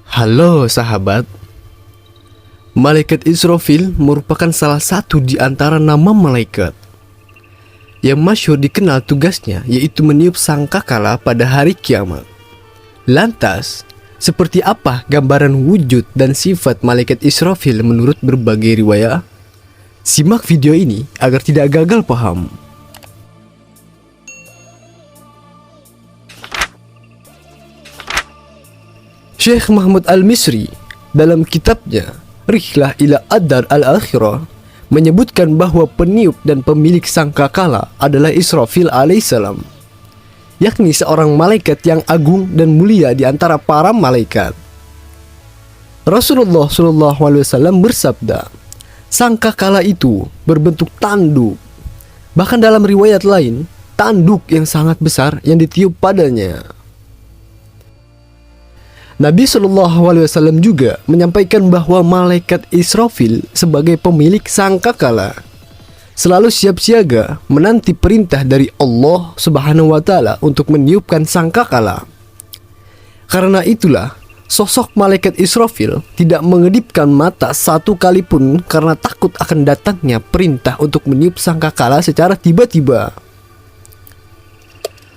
Halo sahabat, Malaikat Israfil merupakan salah satu di antara nama malaikat yang masyhur dikenal tugasnya, yaitu meniup sangkakala pada hari kiamat. Lantas, seperti apa gambaran wujud dan sifat Malaikat Israfil menurut berbagai riwayat? Simak video ini agar tidak gagal paham. Syekh Mahmud Al-Misri dalam kitabnya Rihlah ila Ad-Dar Al-Akhirah menyebutkan bahwa peniup dan pemilik sangkakala adalah Israfil alaihissalam, yakni seorang malaikat yang agung dan mulia di antara para malaikat. Rasulullah SAW bersabda, sangkakala itu berbentuk tanduk. Bahkan dalam riwayat lain, tanduk yang sangat besar yang ditiup padanya. Nabi SAW juga menyampaikan bahwa malaikat Israfil sebagai pemilik sangkakala selalu siap siaga menanti perintah dari Allah Subhanahu wa Ta'ala untuk meniupkan sangkakala. Karena itulah sosok malaikat Israfil tidak mengedipkan mata satu kali pun karena takut akan datangnya perintah untuk meniup sangkakala secara tiba-tiba.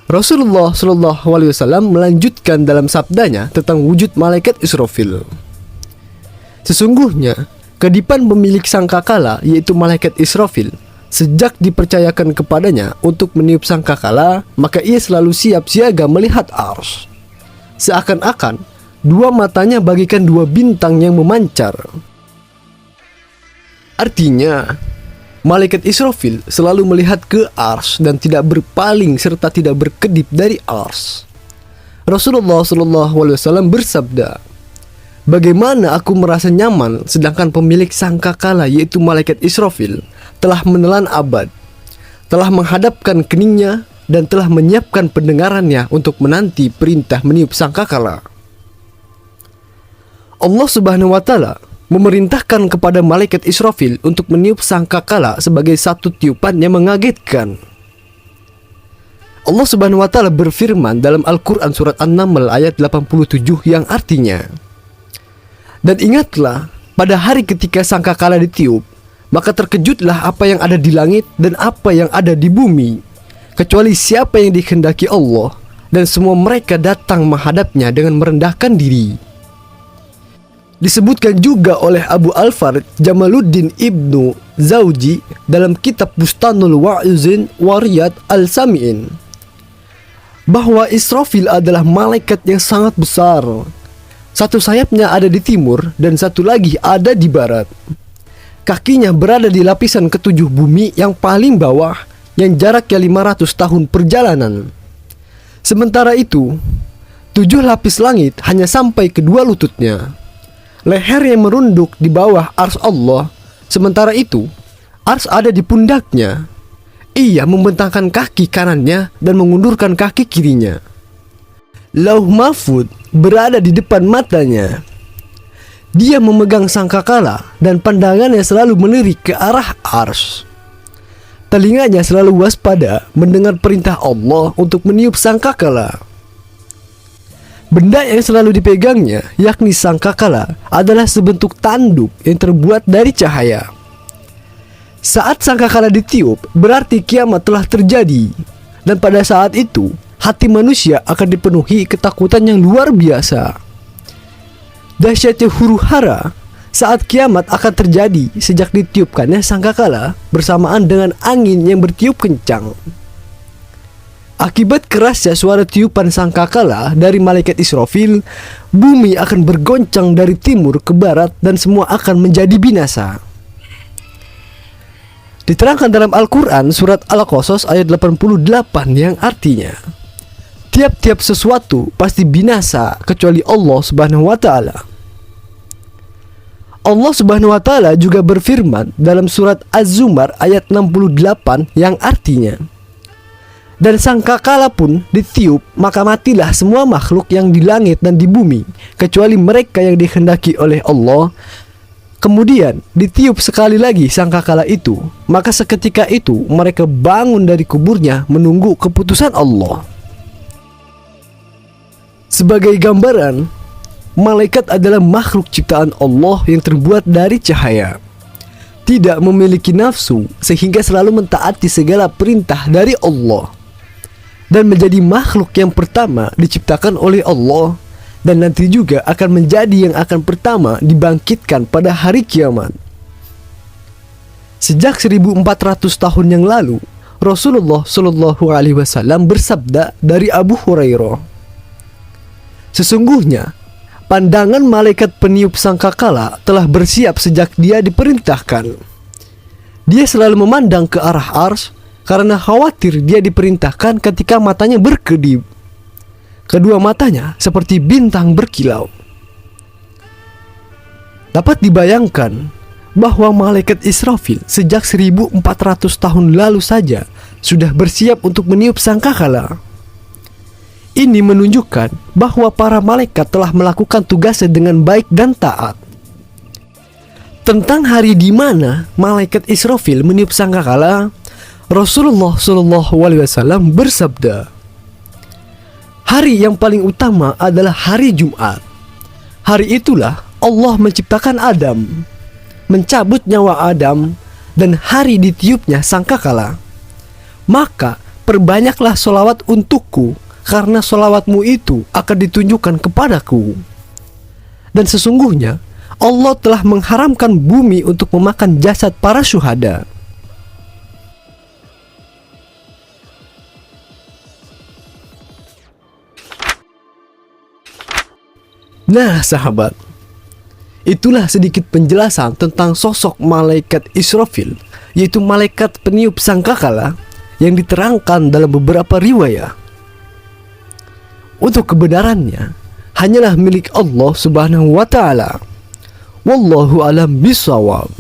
Rasulullah SAW melanjutkan dalam sabdanya tentang wujud malaikat Israfil. Sesungguhnya, kedipan pemilik sangkakala yaitu malaikat Israfil sejak dipercayakan kepadanya untuk meniup sangkakala, maka ia selalu siap siaga melihat arsy. Seakan-akan dua matanya bagikan dua bintang yang memancar. Artinya, malaikat Israfil selalu melihat ke arsy dan tidak berpaling serta tidak berkedip dari arsy. Rasulullah SAW bersabda, bagaimana aku merasa nyaman sedangkan pemilik sangkakala yaitu malaikat Israfil telah menelan abad, telah menghadapkan keningnya dan telah menyiapkan pendengarannya untuk menanti perintah meniup sangkakala. Allah Subhanahu wa Ta'ala memerintahkan kepada malaikat Israfil untuk meniup sangkakala sebagai satu tiupan yang mengagetkan. Allah Subhanahu wa Ta'ala berfirman dalam Al-Quran surat An-Naml ayat 87 yang artinya, dan ingatlah pada hari ketika sangkakala ditiup, maka terkejutlah apa yang ada di langit dan apa yang ada di bumi, kecuali siapa yang dikehendaki Allah, dan semua mereka datang menghadapnya dengan merendahkan diri. Disebutkan juga oleh Abu Al-Fard Jamaluddin Ibnu Zawji dalam kitab Bustanul Wa'izin Wariyat Al-Sami'in bahwa Israfil adalah malaikat yang sangat besar. Satu sayapnya ada di timur dan satu lagi ada di barat. Kakinya berada di lapisan ketujuh bumi yang paling bawah yang jaraknya 500 tahun perjalanan. Sementara itu, 7 lapis langit hanya sampai ke 2 lututnya. Leher yang merunduk di bawah arsy Allah. Sementara itu, arsy ada di pundaknya. Ia membentangkan kaki kanannya dan mengundurkan kaki kirinya. Lauh Mahfud berada di depan matanya. Dia memegang sangkakala dan pandangannya selalu melirik ke arah arsy. Telinganya selalu waspada mendengar perintah Allah untuk meniup sangkakala. Benda yang selalu dipegangnya, yakni sangkakala, adalah sebentuk tanduk yang terbuat dari cahaya. Saat sangkakala ditiup, berarti kiamat telah terjadi. Dan pada saat itu, hati manusia akan dipenuhi ketakutan yang luar biasa. Dahsyatnya huru-hara saat kiamat akan terjadi sejak ditiupkannya sangkakala bersamaan dengan angin yang bertiup kencang. Akibat kerasnya suara tiupan sangkakala dari malaikat Israfil, bumi akan bergoncang dari timur ke barat dan semua akan menjadi binasa. Diterangkan dalam Al-Quran surat Al-Qasas ayat 88 yang artinya, tiap-tiap sesuatu pasti binasa kecuali Allah Subhanahu wa Ta'ala. Allah Subhanahu wa Ta'ala juga berfirman dalam surat Az-Zumar ayat 68 yang artinya, dan sangkakala pun ditiup, maka matilah semua makhluk yang di langit dan di bumi, kecuali mereka yang dikehendaki oleh Allah. Kemudian ditiup sekali lagi sangkakala itu, maka seketika itu mereka bangun dari kuburnya menunggu keputusan Allah. Sebagai gambaran, malaikat adalah makhluk ciptaan Allah yang terbuat dari cahaya, tidak memiliki nafsu sehingga selalu mentaati segala perintah dari Allah, dan menjadi makhluk yang pertama diciptakan oleh Allah, dan nanti juga akan menjadi yang akan pertama dibangkitkan pada hari kiamat. Sejak 1400 tahun yang lalu, Rasulullah Shallallahu Alaihi Wasallam bersabda dari Abu Hurairah, "Sesungguhnya pandangan malaikat peniup sangkakala telah bersiap sejak dia diperintahkan. Dia selalu memandang ke arah ars karena khawatir dia diperintahkan ketika matanya berkedip. Kedua matanya seperti bintang berkilau." Dapat dibayangkan bahwa malaikat Israfil sejak 1400 tahun lalu saja sudah bersiap untuk meniup sangkakala. Ini menunjukkan bahwa para malaikat telah melakukan tugasnya dengan baik dan taat. Tentang hari di mana malaikat Israfil meniup sangkakala, Rasulullah Shallallahu Alaihi Wasallam bersabda, "Hari yang paling utama adalah hari Jumat. Hari itulah Allah menciptakan Adam, mencabut nyawa Adam, dan hari ditiupnya sangkakala. Maka perbanyaklah sholawat untukku, karena sholawatmu itu akan ditunjukkan kepadaku. Dan sesungguhnya Allah telah mengharamkan bumi untuk memakan jasad para syuhada." Nah sahabat, itulah sedikit penjelasan tentang sosok malaikat Israfil, yaitu malaikat peniup sangkakala yang diterangkan dalam beberapa riwayat. Untuk kebenarannya hanyalah milik Allah Subhanahu wa taala. Wallahu alam bisawab.